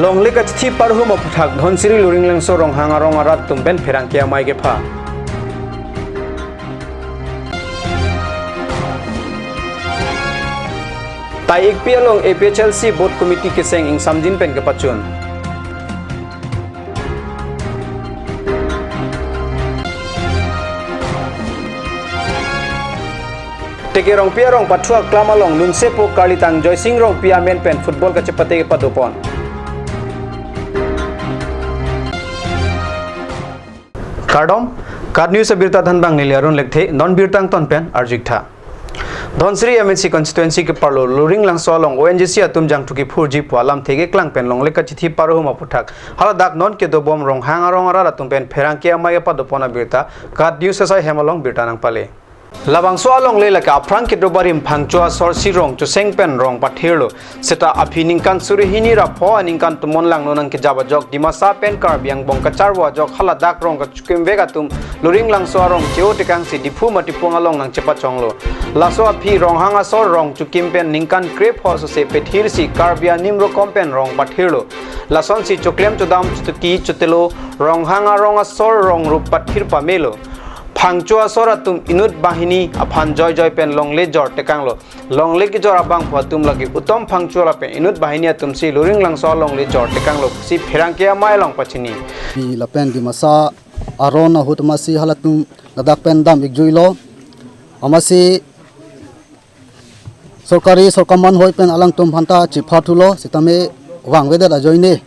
Longle ka chithi parhu ma puthak dhonsiri luring langso rong hanga rong arat tumben pherang kia mai ge pha tai ikpia long APHLC board committee ke seng ing samjin pen ke pachun teke rong pia rong pathua klama long nunse po kalitang joy sing rong pia men pen football ka chepate ke padopon Kardom, Card News Birta Dhanbang Niliarun Lekte, non Birtang Tonpen, Arjikta. Dhonsiri MNC constituency ke parlo, luring lang solong, ONGC atum jang tuki purji pualam tege klang pen long leka chithi paru huma puthak. Haladak non ke do bom rong hang arong ara atum pen pherang ke amaya padopona Birta, Card News asai hemalong Birta nang pale. Labang soalong lela ka aprang ke do barim phangchua sor sirong chu sengpen rong pathirlo seta aphining kan surihini ra pho aning kan tumon lang nonang ke jaba jok dimasa pen kar biang bong ka charwa jok hala dak rong ka chukem vega tum luring lang so rong cheo tekang si dipu mati pungalong nang chepa chonglo laso aphi rong hanga sor rong chukim pen ningkan krep ho so se pethir si kar bia nimro kompen rong pathirlo lason si choklem chodam chuti chutelo rong hanga rong sor rong rup pathir pamelo Phangchua soratum inut bahini aphan joy joy pen longle jor tekanglo longle ki jor abang phatum lagi utom phangchua pen inut bahini atum si luring lang so longle jor tekanglo si pherang ke mai long pachini bi lapen di masa arona hutmasi halatum ladak pen dam ikjuilo amasi sorkaman hoi pen alang tum phanta chiphathulo sitame wangweda da joine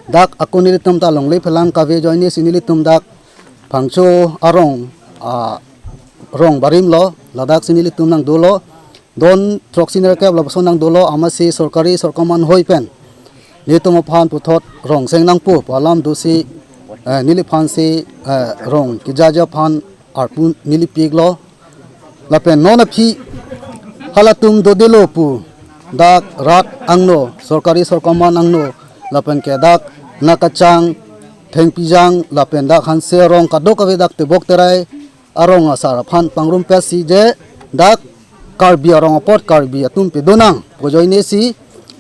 dak akuni tum ta longle phelang ka ve joine sinili tum dak phangcho arong rong barim lo ladak sinili tum nang dolo don troxiner kap labson nang dolo amasi sorkaman hoi pen ni tum phan puthot rong seng nang pu palam dusi nili phan si rong kijaja phan arpun nili piglo lapen non aphi halatum dodelo pu dak rat angno sorkaman angno lapen ke dak nakachang thengpijang lapen dak hanse rong kadok ave dak te bok terai arong asar phan pangrum pe si je dak karbi arong pot karbi atum pe donang pojoine si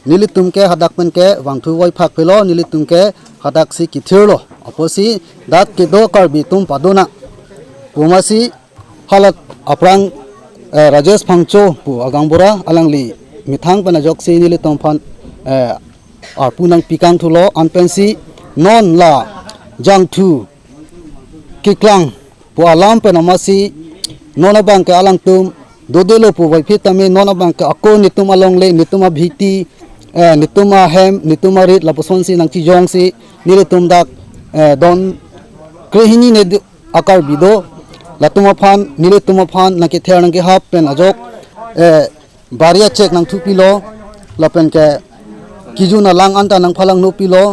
nilitum ke hadak pen ke wangthu wai phak phelo nilitum ke hadak si kithirlo aposi dak ke do karbi tum padona pumasi halat aprang rajesh phangcho pu agangbora alangli mithang pana jok si nilitum phan arpunang pikang thulo anpensi non la jangthu kiklang pu alam pe namasi nona bang ke alang tum dodelo pu wai phitame nona bang ke ako nitum along le nituma bhiti nituma hem nituma rit laposon si nang chi jong si nilitum dak don krehini ne akar bido latuma phan nilituma phan naki ther nang ke hap pen ajok baria check nang thu pilo lapen ke kijuna lang anta nang phalang no pilo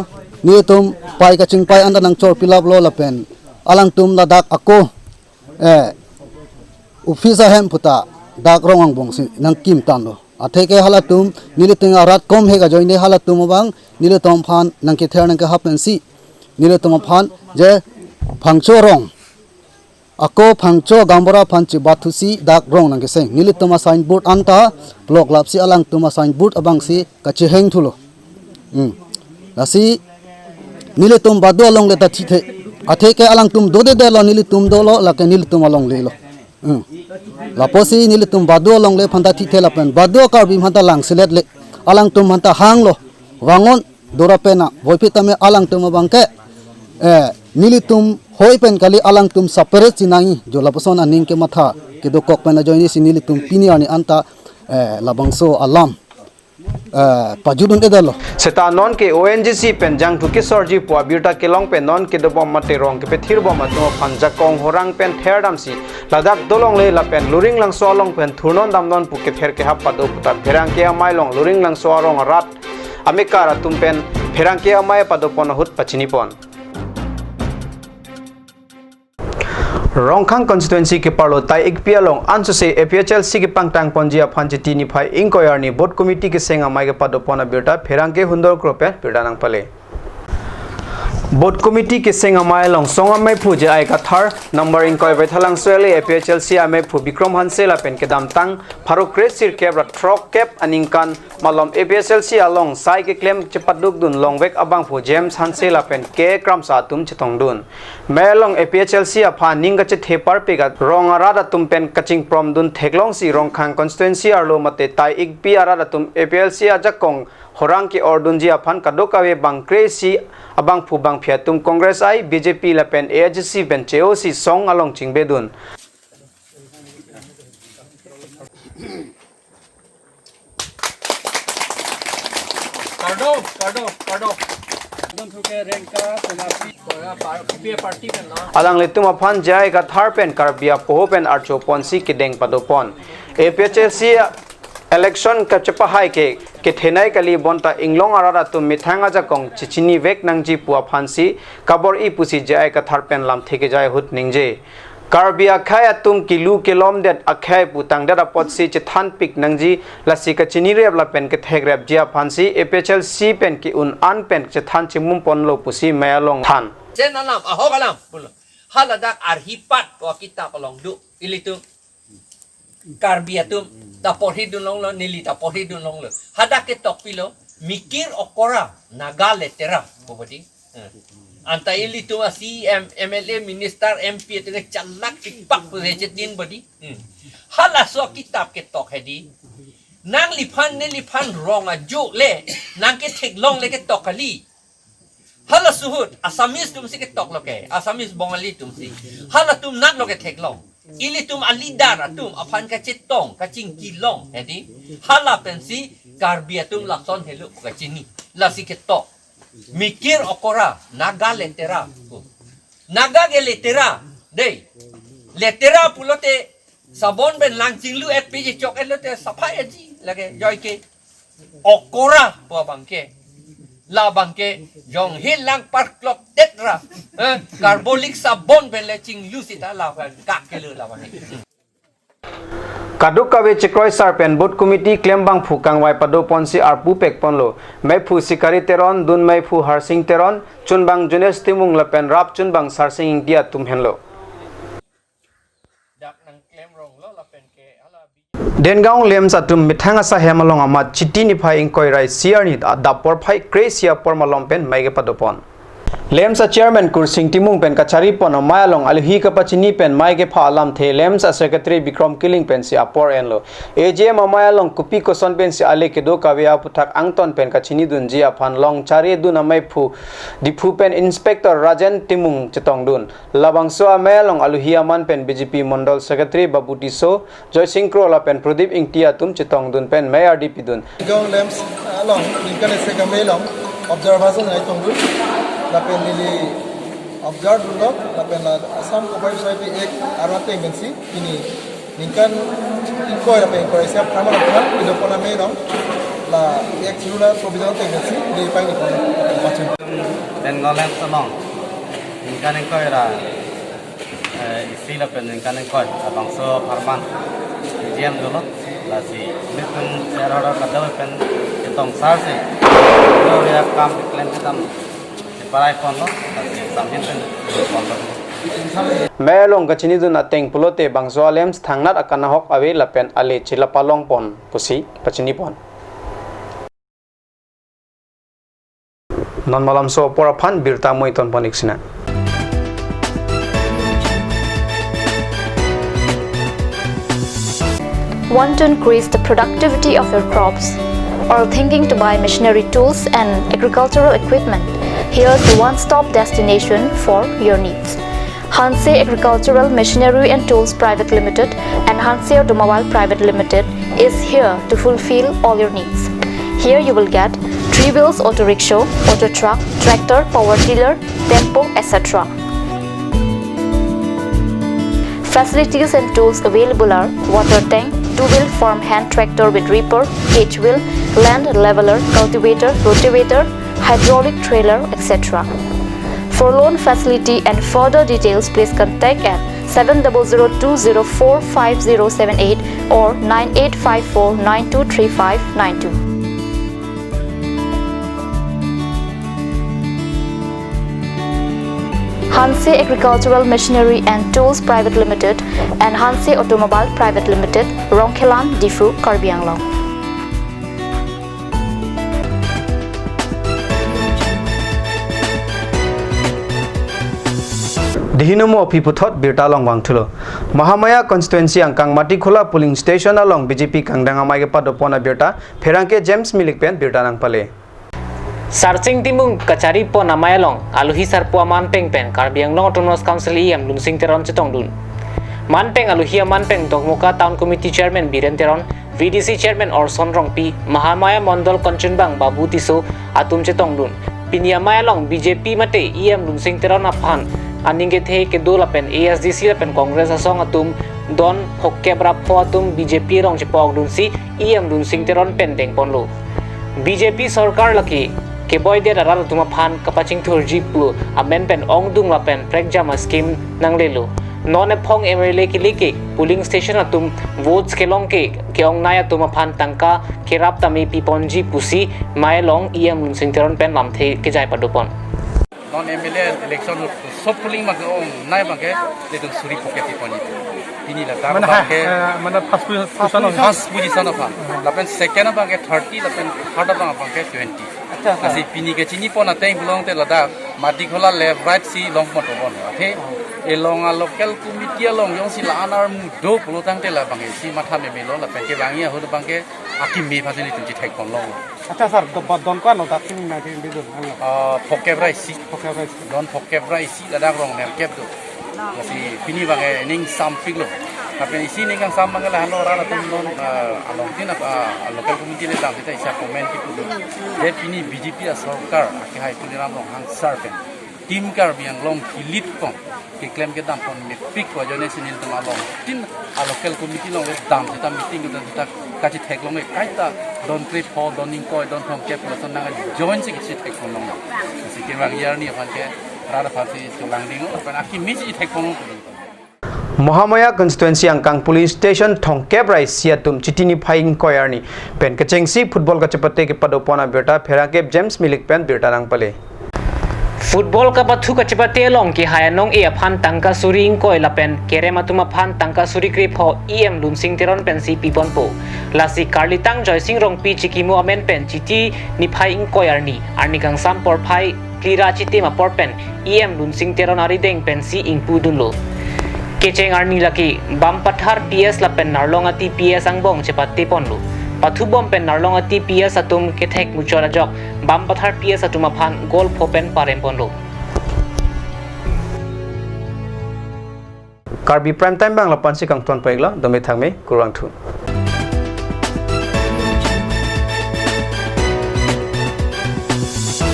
nilitum pai ka ching pai anta nang chor pilap lo lapen alang tum la dak ako ufisa hem puta dak rongang bongsi nang kim tan lo atheke halatum nilitung arat kom hega joine halatum bang nilitum phan nang ke ther nang ke hapen si nilitum phan je phangcho rong ako phangcho gambora phanchi bathusi dak rong nang ke seng nilitum signboard anta block lapsi alang tuma signboard abang si kachi heng thulo lasi nilitum badu along le ta thithe atheke alang tum dode de lo nilitum do lo la ke nilitum along le lo la posi nilitum badu along le phanda thithe la pen badu kar bim hanta lang silet le alang tum hanta hang lo wangon dora pena boipitame alang tum bang ke nilitum hoi pen kali alang tum separate sinangi jo la poson aning ke matha ke do kok pena joini sinilitum pini ani anta labangso alam pajudun edalo seta non ke ONGC pen jang thu kisorji pwa birta kelong pen non ke do bom mate rong ke pethir bom atmo phanja kong horang pen therdam si ladak dolong le la pen luring lang so long pen thurnon dam non pu ke ther ke hap pado puta pherang ke amai long luring lang so rong rat amikara tum pen pherang ke amai pado pon hut pachini pon Rongkhang constituency ke parlo tai ikpia long ansu se APHLC ke pangtang ponjia phanchiti ni phai inquiry ni board committee ke senga mai ke padopona birta pherang ke hundor krope birda nang pale board committee के सिंग अमाय लोंग सोंग अमाय फुजे आई का Thar number in कोई बैठलांग सोले एपीएचएलसी अमाय फु विक्रम हंसेला पेन के दाम तंग फारो क्रेस सिर कैब ट्रक कैब अनिंगकान मालम एपीएचएलसी अलोंग साइ के क्लेम चपदुक दुन लोंग वेक अबांग फु जेम्स हंसेला पेन के क्रम सा तुम चतोंग दुन मेलोंग एपीएचएलसी अफा निंग चे थेपर पेगा रोंग अरादा तुम पेन कचिंग प्रॉम दुन थेगलोंग सी रोंग खांग कॉन्स्टिट्यूएंसी आरलो मते ताई इक पी अरादा तुम एपीएलसी अजकोंग होरांग की ऑर्डुन जी अफान कदोकावे बांग्क्रे सी अबांग फु बांग फिया तुम कांग्रेस आई बीजेपी लपेन एजीसी पेन चेओसी सोंग अलोंग चिंगबेदुन अलांग ले तुम अफान जाए का थार पेन करबिया पोहो पेन आर्चो पोंसी के देंग पदोपन एपीएचएलसी इलेक्शन का चपहाई के थेनाई कली बोंता इंगलोंग अरारा तुम मिथांगा जकोंग चिचिनी वेक नंगजी पुआ फांसी कबर ई पुसी जाय का थार पेन लाम थेके जाय हुत निंगजे कार्बिया खाया तुम किलू किलोम डेट अखाय पुतांग डेट अपोसी चिथान पिक नंगजी लसी का चिनी रेब ला पेन के थेग्रेब जिया फांसी एपीएचएलसी पेन की उन अन पेन चिथान चिमुम पोनलो पुसी मयालोंग थान Jen alam, ahok alam, pula. Haladak arhipat ko kita palong du, ilitum. Karbiatum, tapor hidun long lo, nili tapor hidun long lo. Hadak ke topilo, mikir okora, nagale tera, bobadi. Anta ilitum asi MLA, minister, MP, itu chalak ipak puzejet din bodi. Halaso kitab ke tok hedi. Nang lipan ne lipan rong ajuk le, nang ke tek long le ke tok kali. Hala suhut, Asamis tum si ketok loke, Asamis bongali tum si. Hala tum nat loke tek long. Ili tum alidar tum apan kacetong, kacing kilong. Jadi, hala pensi karbia tum lakson helu kacini. La si ketok. Mikir okora, naga letera. Naga ge letera. Dey. Letera pulote sabon ben langcing lu et piji chok et lote sapai aji. Lage joy ke. Okora po bangke. La bangke jong hilang parklok tetra karbolik sabon belecing lusita la kak kelu la bang kaduk kawe chikroi sarpen board committee claim bang phu kangwai pado ponsi arpu pek ponlo mai phu sikari teron dun mai phu harsing teron chunbang junes timung lapen rap chunbang sarsing india tum henlo dak nang claim rong lo lapen ke ala Dengaung lem sa tum mithanga sa hemalong ama chiti ni phai ingkoi rai siar ni da por phai kresia por malom pen mai ge padopon lem sa chairman kursing timung pen kachari pon mayalong alhi ka pachini pen mai ge pha alam the lem sa secretary bikram killing pen si apor enlo AJM mayalong kupi ko son pen si ale ke do kawya puthak angton pen kachini dun ji aphan long chari dun amai phu dipu pen inspector rajan timung chetong dun labang so mayalong alhi aman pen BJP mondol secretary babuti so joy singkro la pen pradip ingtia tum chetong dun pen mayor DP dun Gong lems along Lincoln se kamelong observation ay tunggu lapen lili observe dulu lapen la asam ko bai sai ek arwate ngensi ini Lincoln inko lapen ko siap nama lapen ido pona me dong la ek chula provision ngensi di pai ni macam dan ngolen salong Lincoln inko era isi lapen Lincoln inko abang so farman jam dulu la si nitun serara kadal pen itong sarsi lo ya kam klen kitam parai kon lo la si samhin pen kon lo Melong kachini dun ateng pulote bangzo lems thangnat akana hok awe lapen ale chilapalong pon pusi pachini pon non malam so poraphan birta moiton poniksina Want to increase the productivity of your crops or thinking to buy machinery tools and agricultural equipment? Here's the one-stop destination for your needs. Hansei Agricultural Machinery and Tools Private Limited and Hansei Automobile Private Limited is here to fulfill all your needs. Here you will get 3 wheels auto rickshaw, auto truck, tractor, power tiller, tempo, etc. Facilities and tools available are water tank, 2-wheel farm hand tractor with reaper, H-wheel, land leveler, cultivator, rotavator, hydraulic trailer, etc. For loan facility and further details, please contact at 7002045078 or 9854923592. Hanse Agricultural Machinery and Tools Private Limited, and Hanse Automobile Private Limited, Rongkhelan, Difu, Karbi Anglong. Dihinomo Piputhot Birta Long Wangtulo. Mahamaya constituency Angkang Matikula polling station along BJP Kangdangamai Padopona Birta, Peranke James Milikpen Birta Nang Pale. Searching timung kacari po namaya long aluhi sarpo manpeng pen Karbiang Long Autonomous Council iam lunsing teron cetong dun. Manpeng aluhi manpeng Dogmuka Town Committee Chairman Biren Teron, VDC Chairman Orson Rongpi, Mahamaya Mondol Konchunbang Babu Tiso atum cetong dun. Pinyamaya long BJP mate iam lunsing teron aphan aninge the ke do lapen ASDC lapen Congress asong atum don hokke brapo atum BJP rong chepok dun si iam lunsing teron pendeng ponlo. BJP Sarkar laki ke boy dia darar tuma phan kapaching thurji pu amen pen ong dung la pen prek jama scheme nang lelu non e phong emerle ki leke polling station atum votes ke long ke ong naya tuma phan tangka ke rap tami pi ponji pusi mai long iam mun singteron pen lam the ke jai padupon non MLA election सब polling mak ong nai bang ke le tu suri pocket poni ini la ta bang ke mana first position apa lapen second bang ke 30 lapen third bang ke 20 kasi pini ke chini pon ateng belong te lada mati khola left right si long moto bon the e long a local committee long yong si la anar mu do pulo tang te la bang ke si matha me lo la pen ke bang ya ho bang ke akim me phasini tu ji thek kon long अच्छा sir don kan lo tak sing na ke bidu pocket right si don pocket right si lada rong ner kep do kasi pini bang ke ning samping lo tapi isi ning kang sam bang la halo ra tum don along tin apa local committee le dang kita isa comment ki pudo je pini BJP sarkar ake hai tu ram long hang sarpen team kar biang long kilit kong ke claim ke dam pon me pick wa jone sinil tum along tin local committee long dam kita meeting kita kachi thek long e kaita don trip ho don ning koi don thong ke plus na join si ki thek long si ke bang yar ni phan ke ra phasi chulang ding pa aki mi si thek long Mahamaya constituency Angkang police station Thongkep Rai Siatum Chitini Phaing Koyarni Pen Kachengsi football kachapate ke padopona beta Peranke James Milik Pen Birta Nang Pale. Football ka pathu kachapate long ki hayanong e aphan tangka suri ing koi lapen kere matuma phan tangka suri krip ho em lunsing teron pen si pipon po lasi karlitang joysing rong pi chikimo amen pen chiti ni phaing koyarni arni kang sam por phai klira chite ma por pen em lunsing teron ari deng pen si ing pudun lo Kecheng arni laki bam pathar PS lapen narlongati PS angbong chepati ponlu pathu bom pen narlongati PS atum kethek muchora jok bam pathar PS atum aphan gol phopen parem ponlu Karbi prime time bang lapan si kang tuan paigla dome thangme kurang thu